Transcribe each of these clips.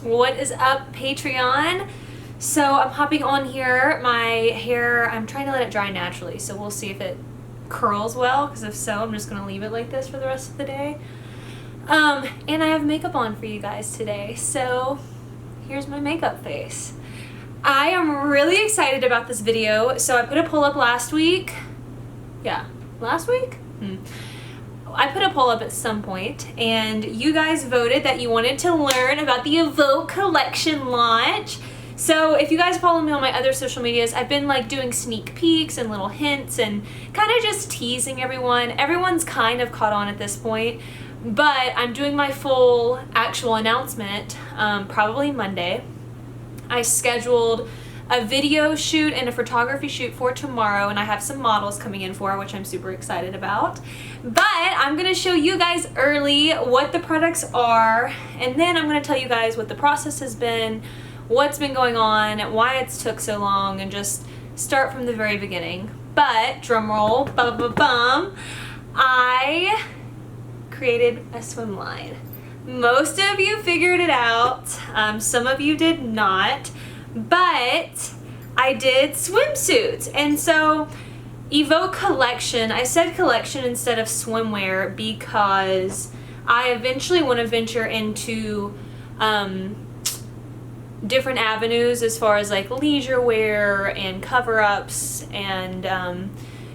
What is up, Patreon? So I'm hopping on here. My hair, I'm trying to let it dry naturally, so we'll see if it curls well, because if so, I'm just going to leave it like this for the rest of the day. And I have makeup on for you guys today, so here's my makeup face. I am really excited about this video. So I put a poll up last week. Yeah, last week? I put a poll up at some point, and you guys voted that you wanted to learn about the Evoke collection launch. So if you guys follow me on my other social medias, I've been like doing sneak peeks and little hints and kind of just teasing everyone. Everyone's kind of caught on at this point, but I'm doing my full actual announcement probably Monday. I scheduled a video shoot and a photography shoot for tomorrow, and I have some models coming in for, which I'm super excited about. But I'm gonna show you guys early what the products are, and then I'm gonna tell you guys what the process has been, what's been going on, why it's took so long, and just start from the very beginning. But drum roll, bum, I created a swim line. Most of you figured it out, some of you did not, but I did swimsuits. And so Evoke collection, I said collection instead of swimwear because I eventually want to venture into different avenues as far as like leisure wear and cover-ups and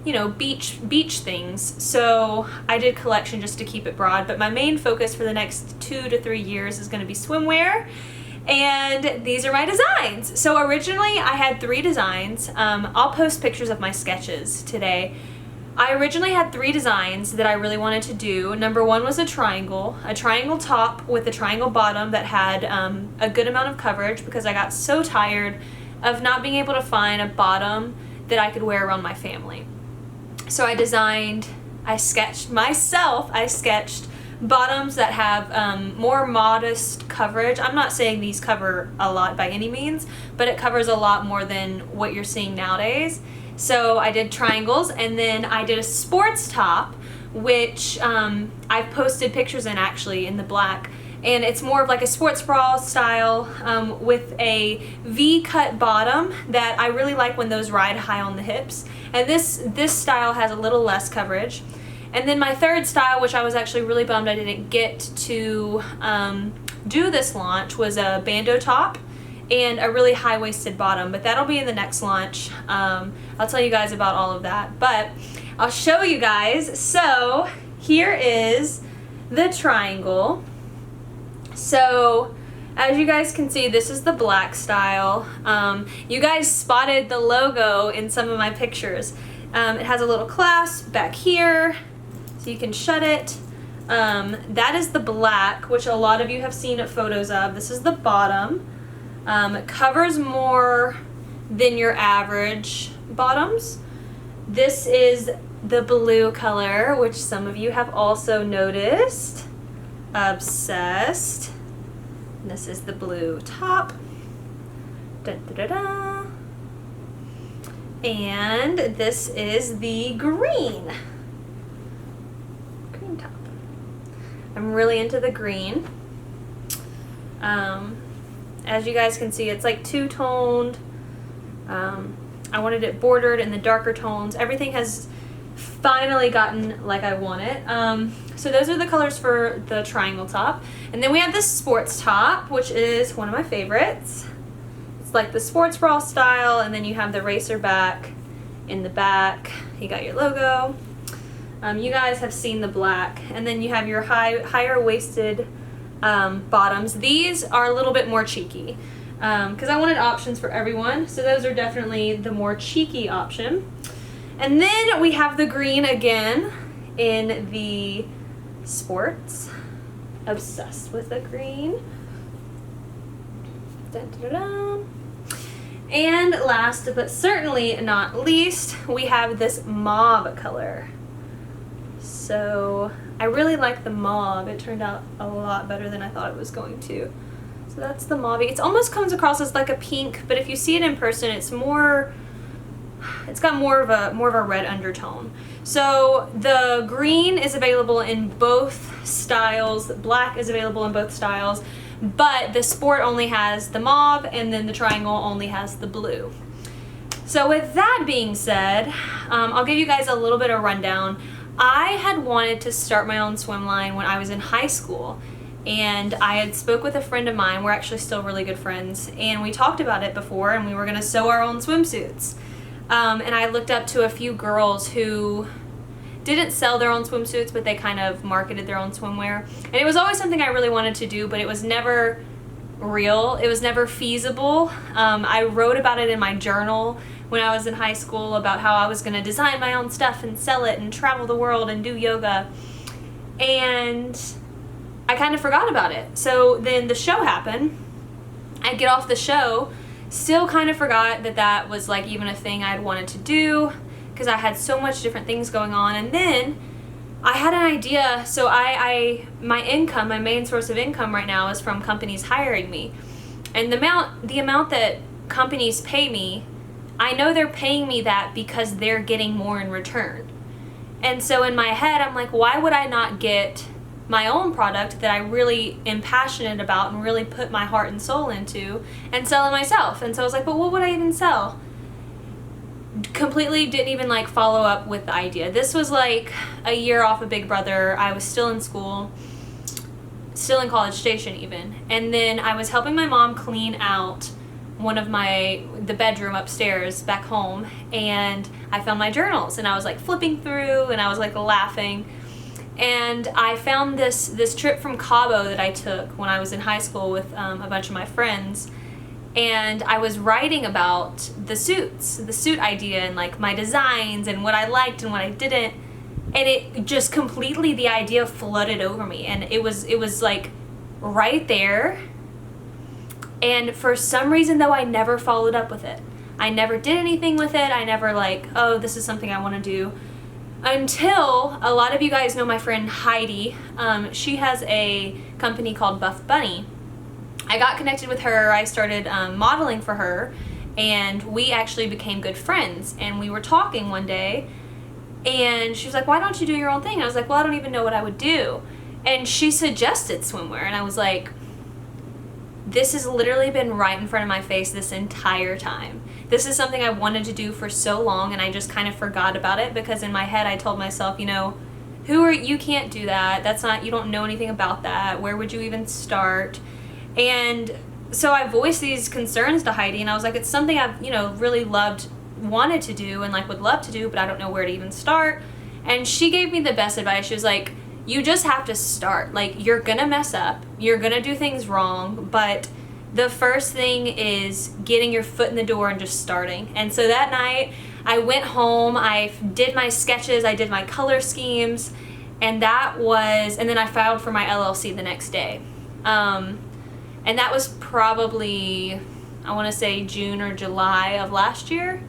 you know, beach things. So I did collection just to keep it broad, but my main focus for the next 2 to 3 years is going to be swimwear, and these are my designs. So originally I had 3 designs. I'll post pictures of my sketches today. I originally had 3 designs that I really wanted to do. Number 1 was a triangle top with a triangle bottom that had a good amount of coverage, because I got so tired of not being able to find a bottom that I could wear around my family. So I sketched bottoms that have more modest coverage. I'm not saying these cover a lot by any means, but it covers a lot more than what you're seeing nowadays. So I did triangles, and then I did a sports top, which I've posted pictures in actually in the black. And it's more of like a sports bra style with a V-cut bottom that I really like when those ride high on the hips. And this style has a little less coverage. And then my third style, which I was actually really bummed I didn't get to do this launch, was a bandeau top and a really high-waisted bottom. But that'll be in the next launch. I'll tell you guys about all of that. But I'll show you guys. So here is the triangle. So as you guys can see, this is the black style. You guys spotted the logo in some of my pictures. It has a little clasp back here, so you can shut it. That is the black, which a lot of you have seen photos of. This is the bottom. It covers more than your average bottoms. This is the blue color, which some of you have also noticed. Obsessed. This is the blue top. And this is the green top. I'm really into the green. As you guys can see, it's like two-toned. I wanted it bordered in the darker tones. Everything has finally gotten like I want it. So those are the colors for the triangle top. And then we have this sports top, which is one of my favorites. It's like the sports bra style, and then you have the racer back in the back. You got your logo. You guys have seen the black. And then you have your higher waisted bottoms. These are a little bit more cheeky because I wanted options for everyone. So those are definitely the more cheeky option. And then we have the green again in the sports. Obsessed with the green. Dun, dun, dun, dun. And last but certainly not least, we have this mauve color. So I really like the mauve. It turned out a lot better than I thought it was going to. So that's the mauve. It almost comes across as like a pink, but if you see it in person, it's got more of a red undertone. So the green is available in both styles. Black is available in both styles. but the sport only has the mauve and then the triangle only has the blue. So with that being said, I'll give you guys a little bit of rundown. I had wanted to start my own swim line when I was in high school, and I had spoke with a friend of mine. We're actually still really good friends, and we talked about it before, and we were gonna sew our own swimsuits. And I looked up to a few girls who didn't sell their own swimsuits, but they kind of marketed their own swimwear. And it was always something I really wanted to do, but it was never real. It was never feasible. I wrote about it in my journal when I was in high school about how I was going to design my own stuff and sell it and travel the world and do yoga. And I kind of forgot about it. So then the show happened. I get off the show, still kind of forgot that that was like even a thing I'd wanted to do, because I had so much different things going on. And then I had an idea. So my income, my main source of income right now is from companies hiring me. And the amount that companies pay me, I know they're paying me that because they're getting more in return. And so in my head, I'm like, why would I not get my own product that I really am passionate about and really put my heart and soul into and sell it myself? And so I was like, but what would I even sell? Completely didn't even like follow up with the idea. This was like a year off of Big Brother. I was still in school, still in College Station even. And then I was helping my mom clean out the bedroom upstairs back home, and I found my journals, and I was like flipping through, and I was like laughing. And I found this trip from Cabo that I took when I was in high school with a bunch of my friends. And I was writing about the suit idea and like my designs and what I liked and what I didn't. And it just completely, the idea flooded over me. And it was like right there. And for some reason though, I never followed up with it. I never did anything with it. I never like, oh, this is something I want to do. Until a lot of you guys know my friend Heidi. She has a company called Buff Bunny. I got connected with her. I started modeling for her, and we actually became good friends. And we were talking one day, and she was like, why don't you do your own thing? And I was like, well, I don't even know what I would do. And she suggested swimwear, and I was like, this has literally been right in front of my face this entire time. This is something I wanted to do for so long, and I just kind of forgot about it because in my head I told myself, you know, you can't do that. That's not, you don't know anything about that. Where would you even start? And so I voiced these concerns to Heidi, and I was like, it's something I've, really wanted to do and like would love to do, but I don't know where to even start. And she gave me the best advice. She was like, you just have to start. Like, you're gonna mess up, you're gonna do things wrong, but the first thing is getting your foot in the door and just starting. And so that night I went home, I did my sketches, I did my color schemes, and then I filed for my LLC the next day. And that was probably, I want to say June or July of last year,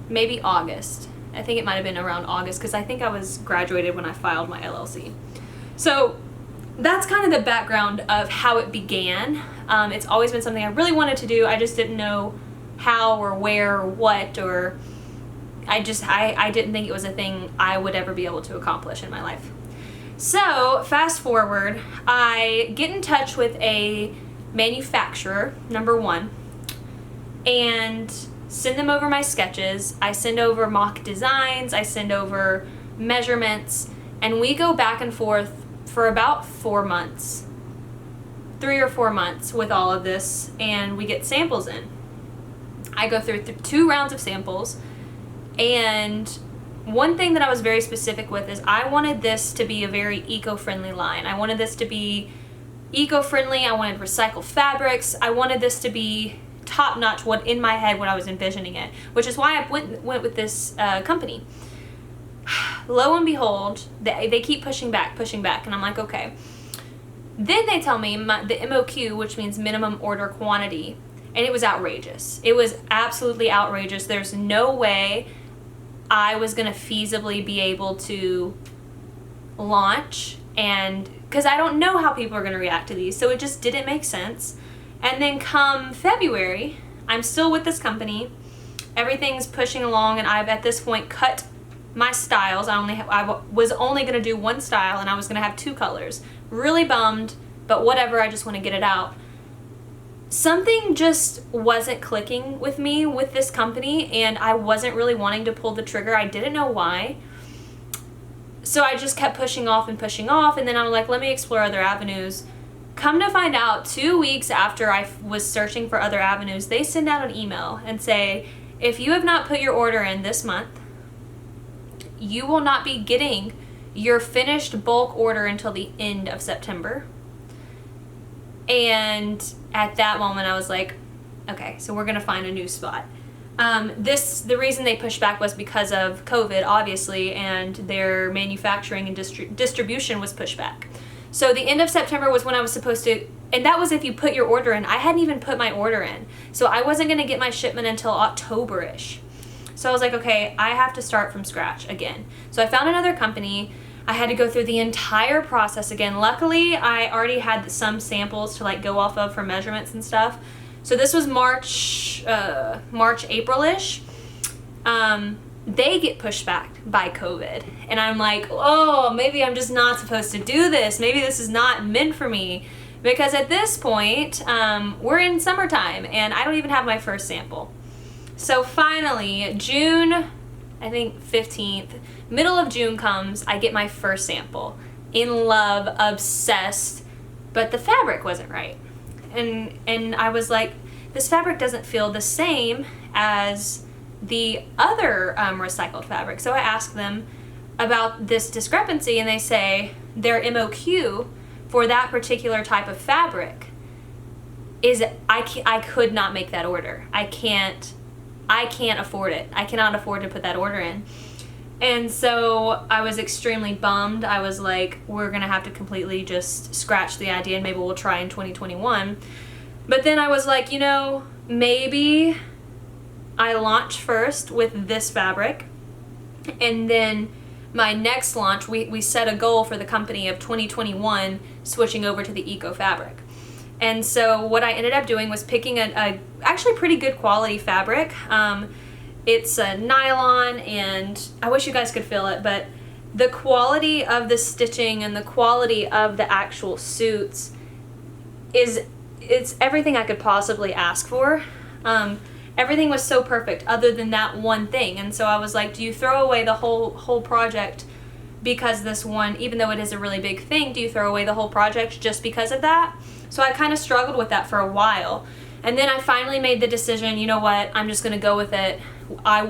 maybe August. I think it might have been around August because I think I was graduated when I filed my LLC. So that's kind of the background of how it began. It's always been something I really wanted to do. I just didn't know how or where or what, or I didn't think it was a thing I would ever be able to accomplish in my life. So fast forward, I get in touch with a manufacturer, number one, and send them over my sketches. I send over mock designs, I send over measurements, and we go back and forth for about 4 months, 3 or 4 months with all of this, and we get samples in. I go through 2 rounds of samples, and one thing that I was very specific with is I wanted this to be a very eco-friendly line. I wanted this to be eco-friendly, I wanted recycled fabrics, I wanted this to be top-notch what in my head when I was envisioning it, which is why I went with this company. Lo and behold, they keep pushing back, and I'm like, okay. Then they tell me the MOQ, which means minimum order quantity, and it was outrageous. It was absolutely outrageous. There's no way I was going to feasibly be able to launch, and because I don't know how people are going to react to these, so it just didn't make sense. And then come February, I'm still with this company. Everything's pushing along, and I've at this point cut my styles. I was only going to do one style, and I was going to have 2 colors. Really bummed, but whatever, I just want to get it out. Something just wasn't clicking with me with this company, and I wasn't really wanting to pull the trigger. I didn't know why. So I just kept pushing off, and then I'm like, let me explore other avenues. Come to find out, 2 weeks after I was searching for other avenues, they send out an email and say, if you have not put your order in this month, you will not be getting your finished bulk order until the end of September. And at that moment I was like, okay, so we're gonna find a new spot. The reason they pushed back was because of COVID, obviously, and their manufacturing and distribution was pushed back. So the end of September was when I was supposed to, and that was if you put your order in. I hadn't even put my order in. So I wasn't gonna get my shipment until October-ish. So I was like, okay, I have to start from scratch again. So I found another company. I had to go through the entire process again. Luckily, I already had some samples to like go off of for measurements and stuff. So this was March, April-ish. They get pushed back by COVID. And I'm like, oh, maybe I'm just not supposed to do this. Maybe this is not meant for me. Because at this point, we're in summertime and I don't even have my first sample. So finally, June, I think 15th, middle of June comes, I get my first sample. In love, obsessed, but the fabric wasn't right. And I was like, this fabric doesn't feel the same as the other recycled fabric. So I asked them about this discrepancy, and they say their MOQ for that particular type of fabric is I could not make that order. I can't afford it. I cannot afford to put that order in. And so I was extremely bummed. I was like, we're gonna have to completely just scratch the idea and maybe we'll try in 2021. But then I was like, you know, maybe I launch first with this fabric, and then my next launch, we set a goal for the company of 2021 switching over to the eco fabric. And so what I ended up doing was picking a actually pretty good quality fabric. It's a nylon, and I wish you guys could feel it, but the quality of the stitching and the quality of the actual suits it's everything I could possibly ask for. Everything was so perfect other than that one thing. And so I was like, do you throw away the whole project because this one, even though it is a really big thing, do you throw away the whole project just because of that? So I kind of struggled with that for a while. And then I finally made the decision, you know what, I'm just gonna go with it. I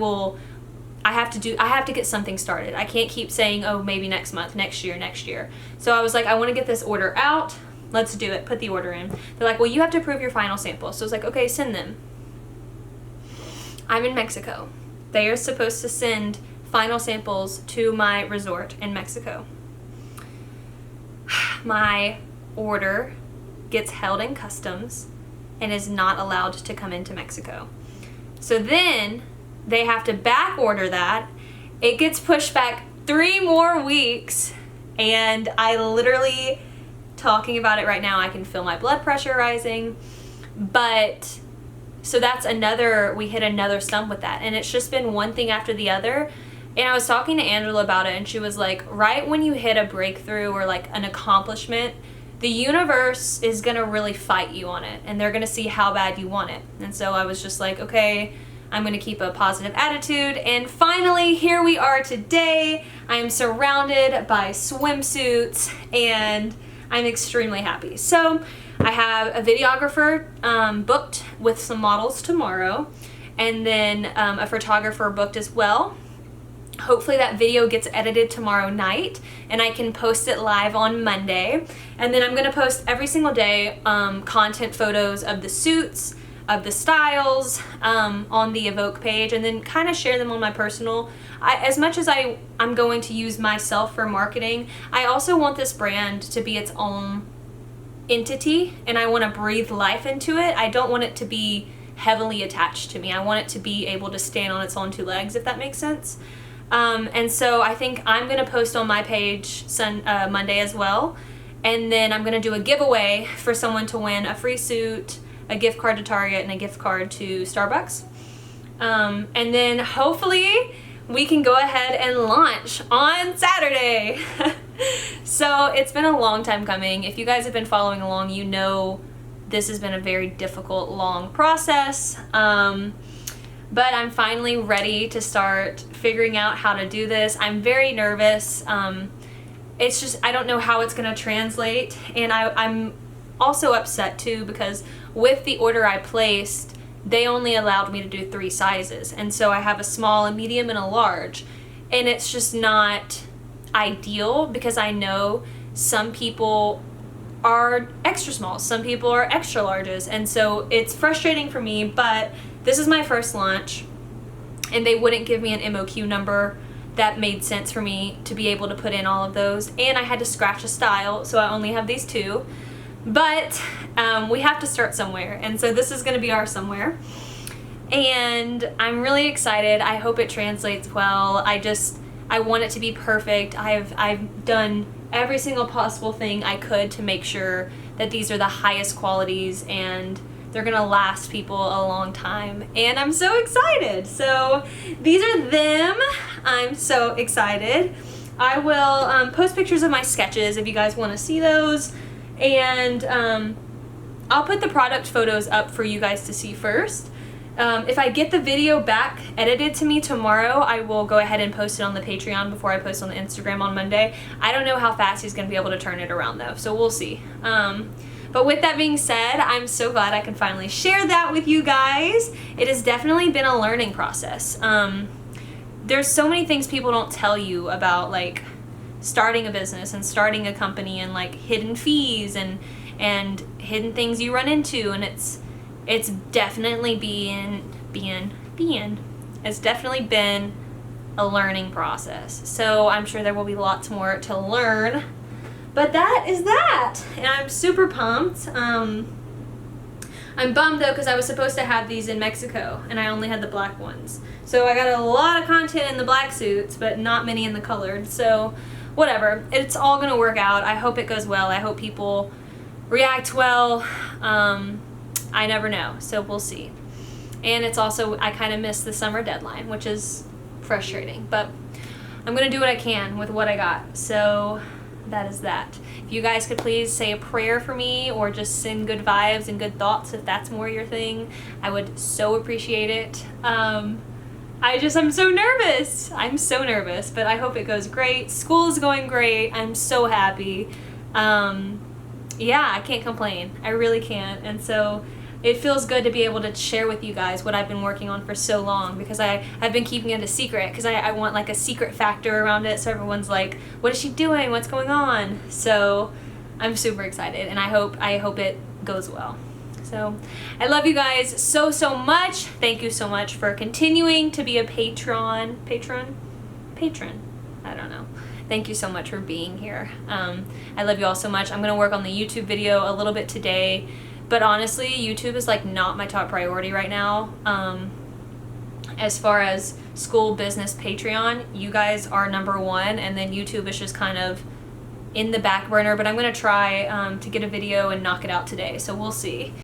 have to get something started. I can't keep saying, oh, maybe next month, next year. So I was like, I wanna get this order out. Let's do it, put the order in. They're like, well, you have to approve your final sample. So I was like, okay, send them. I'm in Mexico. They are supposed to send final samples to my resort in Mexico. My order gets held in customs and is not allowed to come into Mexico. So then they have to back order that. It gets pushed back 3 more weeks, and I literally, talking about it right now, I can feel my blood pressure rising. But so that's we hit another stump with that, and it's just been one thing after the other. And I was talking to Angela about it, and she was like, right when you hit a breakthrough or like an accomplishment, the universe is gonna really fight you on it, and they're gonna see how bad you want it. And so I was just like, okay, I'm gonna keep a positive attitude. And finally, here we are today. I am surrounded by swimsuits, and I'm extremely happy. So I have a videographer booked with some models tomorrow, and then a photographer booked as well. Hopefully that video gets edited tomorrow night and I can post it live on Monday. And then I'm going to post every single day content photos of the suits, of the styles on the Evoke page, and then kind of share them on my personal. As much as I'm going to use myself for marketing, I also want this brand to be its own entity, and I want to breathe life into it. I don't want it to be heavily attached to me. I want it to be able to stand on its own 2 legs, if that makes sense. And so I think I'm going to post on my page Monday as well. And then I'm going to do a giveaway for someone to win a free suit, a gift card to Target, and a gift card to Starbucks. And then hopefully we can go ahead and launch on Saturday. So it's been a long time coming. If you guys have been following along, you know this has been a very difficult, long process. But I'm finally ready to start figuring out how to do this. I'm very nervous. It's just, I don't know how it's gonna translate. And I'm also upset too because with the order I placed, they only allowed me to do 3 sizes. And so I have a small, a medium, and a large. And it's just not ideal because I know some people are extra small, some people are extra larges. And so it's frustrating for me, but this is my first launch and they wouldn't give me an MOQ number that made sense for me to be able to put in all of those. And I had to scratch a style, so I only have these 2. But we have to start somewhere, and so this is going to be our somewhere. And I'm really excited. I hope it translates well. I want it to be perfect. I've done every single possible thing I could to make sure that these are the highest qualities and they're gonna last people a long time. And I'm so excited. So these are them. I'm so excited. I will post pictures of my sketches if you guys want to see those. And I'll put the product photos up for you guys to see first. If I get the video back edited to me tomorrow, I will go ahead and post it on the Patreon before I post on the Instagram on Monday. I don't know how fast he's going to be able to turn it around though, so we'll see. But with that being said, I'm so glad I can finally share that with you guys. It has definitely been a learning process. There's so many things people don't tell you about, like starting a business and starting a company, and like hidden fees and hidden things you run into, and it's definitely it's definitely been a learning process. So I'm sure there will be lots more to learn. But that is that, and I'm super pumped. I'm bummed though because I was supposed to have these in Mexico and I only had the black ones. So I got a lot of content in the black suits, but not many in the colored. So whatever, it's all gonna work out. I hope it goes well. I hope people react well. I never know, so we'll see. And it's also, I kind of missed the summer deadline, which is frustrating, but I'm gonna do what I can with what I got. So that is that. If you guys could please say a prayer for me or just send good vibes and good thoughts if that's more your thing, I would so appreciate it. I'm so nervous. I'm so nervous, but I hope it goes great. School is going great. I'm so happy. Yeah, I can't complain. I really can't. And so it feels good to be able to share with you guys what I've been working on for so long, because I've been keeping it a secret because I want like a secret factor around it, so everyone's like, what is she doing? What's going on? So I'm super excited, and I hope it goes well. So I love you guys so much. Thank you so much for continuing to be a patron. I don't know. Thank you so much for being here. I love you all so much. I'm gonna work on the YouTube video a little bit today, but honestly, YouTube is like not my top priority right now. As far as school, business, Patreon, you guys are #1, and then YouTube is just kind of in the back burner, but I'm gonna try to get a video and knock it out today, so we'll see.